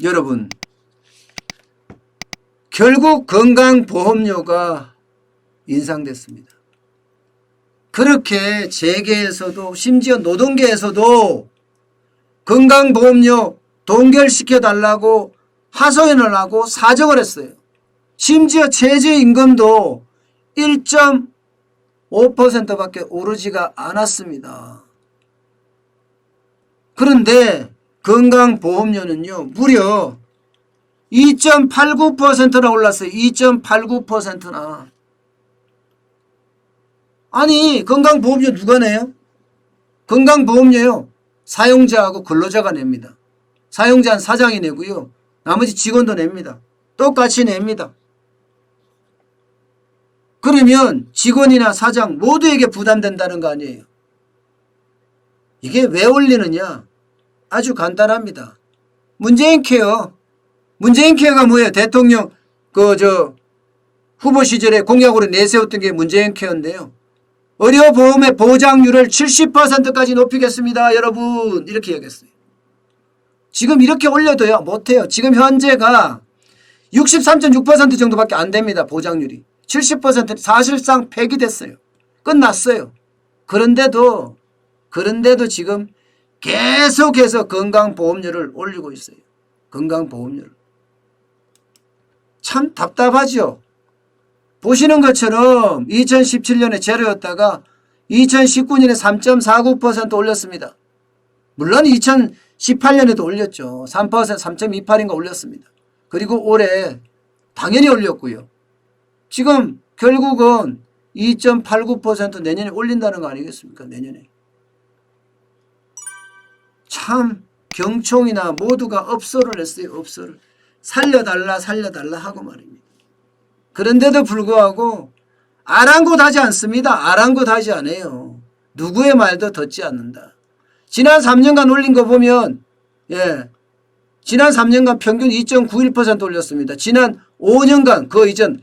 여러분, 결국 건강보험료가 인상됐습니다. 그렇게 재계에서도 심지어 노동계에서도 건강보험료 동결시켜달라고 하소연을 하고 사정을 했어요. 심지어 최저임금도 1.5%밖에 오르지가 않았습니다. 그런데 건강보험료는요, 무려 2.89%나 올랐어요. 2.89%나. 아니, 건강보험료 누가 내요? 건강보험료요, 사용자하고 근로자가 냅니다. 사용자는 사장이 내고요, 나머지 직원도 냅니다. 똑같이 냅니다. 그러면 직원이나 사장 모두에게 부담된다는 거 아니에요. 이게 왜 올리느냐? 아주 간단합니다. 문재인 케어. 문재인 케어가 뭐예요? 대통령 후보 시절에 공약으로 내세웠던 게 문재인 케어인데요. 의료보험의 보장률을 70%까지 높이겠습니다. 여러분, 이렇게 얘기했어요. 지금 이렇게 올려도요, 못해요. 지금 현재가 63.6% 정도밖에 안 됩니다. 보장률이. 70% 사실상 폐기됐어요. 끝났어요. 그런데도 지금 계속해서 건강보험료를 올리고 있어요. 건강보험료를. 참 답답하죠. 보시는 것처럼 2017년에 제로였다가 2019년에 3.49% 올렸습니다. 물론 2018년에도 올렸죠. 3%, 3.28인가 올렸습니다. 그리고 올해 당연히 올렸고요. 지금 결국은 2.89% 내년에 올린다는 거 아니겠습니까? 내년에. 참 경총이나 모두가 업소를 했어요. 업소를. 살려달라 하고 말입니다. 그런데도 불구하고 아랑곳하지 않습니다. 아랑곳하지 않아요. 누구의 말도 듣지 않는다. 지난 3년간 올린 거 보면 지난 3년간 평균 2.91% 올렸습니다. 지난 5년간 그 이전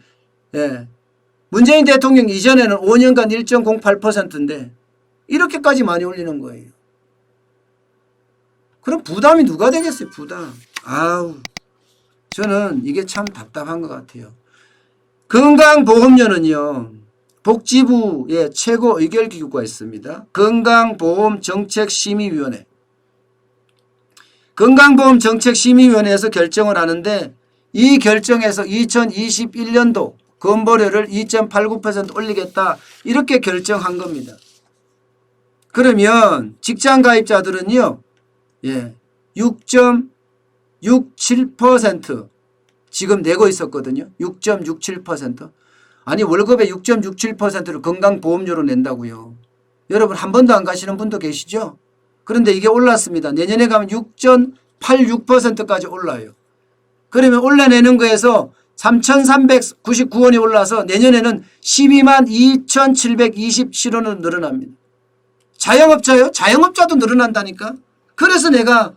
문재인 대통령 이전에는 5년간 1.08%인데 이렇게까지 많이 올리는 거예요. 그럼 부담이 누가 되겠어요? 부담. 아우, 저는 이게 참 답답한 것 같아요. 건강보험료는요, 복지부의 최고 의결기구가 있습니다. 건강보험정책심의위원회. 건강보험정책심의위원회에서 결정을 하는데 이 결정에서 2021년도 건보료를 2.89% 올리겠다 이렇게 결정한 겁니다. 그러면 직장가입자들은요, 6.67% 지금 내고 있었거든요. 6.67%. 아니, 월급의 6.67%를 건강보험료로 낸다고요. 여러분, 한 번도 안 가시는 분도 계시죠? 그런데 이게 올랐습니다. 내년에 가면 6.86%까지 올라요. 그러면 올해 내는 거에서 3,399원이 올라서 내년에는 122,727원으로 늘어납니다. 자영업자요? 자영업자도 늘어난다니까? 그래서 내가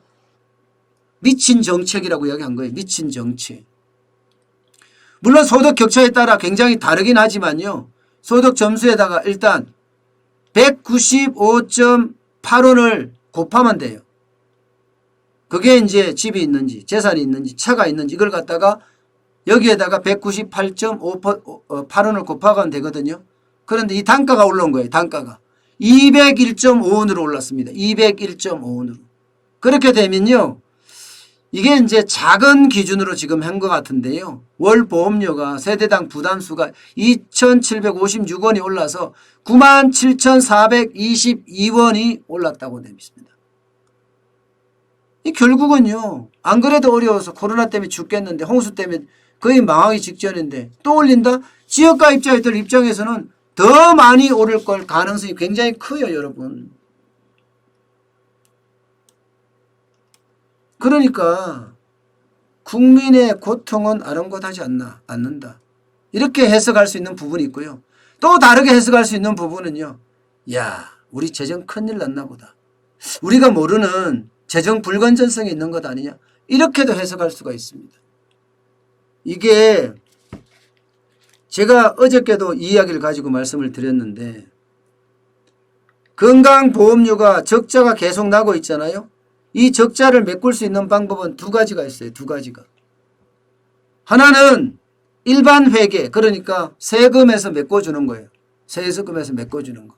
미친 정책이라고 이야기한 거예요. 미친 정책. 물론 소득 격차에 따라 굉장히 다르긴 하지만요. 소득 점수에다가 일단 195.8원을 곱하면 돼요. 그게 이제 집이 있는지 재산이 있는지 차가 있는지 이걸 갖다가 여기에다가 198.8원을 곱하면 되거든요. 그런데 이 단가가 올라온 거예요. 단가가 201.5원으로 올랐습니다. 201.5원으로. 그렇게 되면요, 이게 이제 작은 기준으로 지금 한 것 같은데요. 월 보험료가 세대당 부담수가 2,756원이 올라서 97,422원이 올랐다고 됩니다. 이 결국은요, 안 그래도 어려워서 코로나 때문에 죽겠는데 홍수 때문에 거의 망하기 직전인데 또 올린다? 지역가입자들 입장에서는 더 많이 오를 걸 가능성이 굉장히 커요, 여러분. 그러니까 국민의 고통은 아랑곳하지 않는다. 이렇게 해석할 수 있는 부분이 있고요. 또 다르게 해석할 수 있는 부분은요. 야, 우리 재정 큰일 났나 보다. 우리가 모르는 재정 불건전성이 있는 것 아니냐. 이렇게도 해석할 수가 있습니다. 이게 제가 어저께도 이 이야기를 가지고 말씀을 드렸는데 건강보험료가 적자가 계속 나고 있잖아요. 이 적자를 메꿀 수 있는 방법은 두 가지가 있어요. 두 가지가. 하나는 일반 회계, 그러니까 세금에서 메꿔주는 거예요. 세금에서 메꿔주는 거.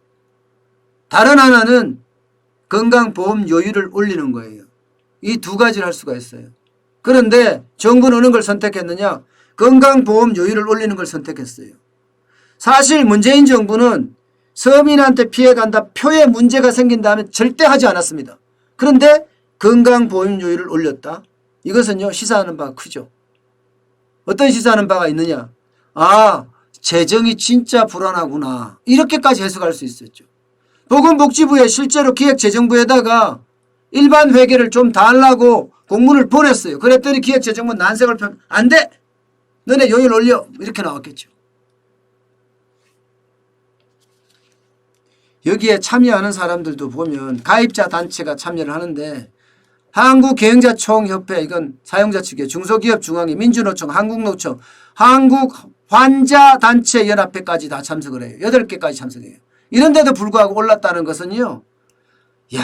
다른 하나는 건강보험료율을 올리는 거예요. 이 두 가지를 할 수가 있어요. 그런데 정부는 어느 걸 선택했느냐? 건강보험료율을 올리는 걸 선택했어요. 사실 문재인 정부는 서민한테 피해간다, 표에 문제가 생긴다면 절대 하지 않았습니다. 그런데 건강보험료율을 올렸다. 이것은요, 시사하는 바가 크죠. 어떤 시사하는 바가 있느냐? 아, 재정이 진짜 불안하구나. 이렇게까지 해석할 수 있었죠. 보건복지부에 실제로 기획재정부에다가 일반 회계를 좀 달라고 공문을 보냈어요. 그랬더니 기획재정부 난색을 안 돼! 너네 요율 올려! 이렇게 나왔겠죠. 여기에 참여하는 사람들도 보면 가입자 단체가 참여를 하는데 한국계영자총협회, 이건 사용자 측이에요. 중소기업중앙회, 민주노총, 한국노총, 한국환자단체연합회까지 다 참석을 해요. 8개까지 참석해요. 이런데도 불구하고 올랐다는 것은요. 야,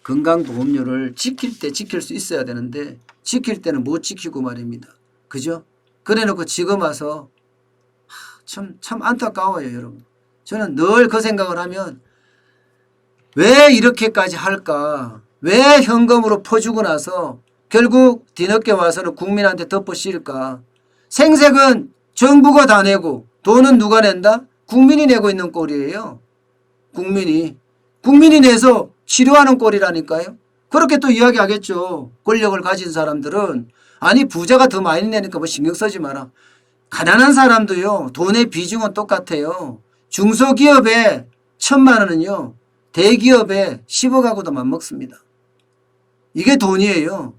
건강보험료를 지킬 때 지킬 수 있어야 되는데 지킬 때는 못 지키고 말입니다. 그죠? 그래놓고 지금 와서 참 안타까워요, 여러분. 저는 늘 그 생각을 하면 왜 이렇게까지 할까? 왜 현금으로 퍼주고 나서 결국 뒤늦게 와서는 국민한테 덮어씌울까? 생색은 정부가 다 내고 돈은 누가 낸다? 국민이 내고 있는 꼴이에요. 국민이 내서 치료하는 꼴이라니까요. 그렇게 또 이야기하겠죠. 권력을 가진 사람들은 아니 부자가 더 많이 내니까 뭐 신경 쓰지 마라. 가난한 사람도요. 돈의 비중은 똑같아요. 중소기업에 1,000만 원은요. 대기업에 10억하고도 맞먹습니다. 이게 돈이에요.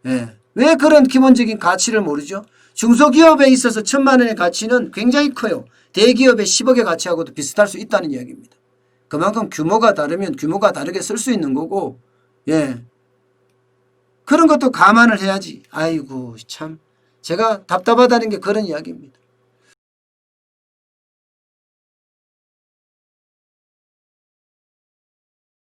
예. 왜 그런 기본적인 가치를 모르죠? 중소기업에 있어서 1,000만 원의 가치는 굉장히 커요. 대기업의 10억의 가치하고도 비슷할 수 있다는 이야기입니다. 그만큼 규모가 다르면 규모가 다르게 쓸 수 있는 거고, 예. 그런 것도 감안을 해야지. 아이고, 참. 제가 답답하다는 게 그런 이야기입니다.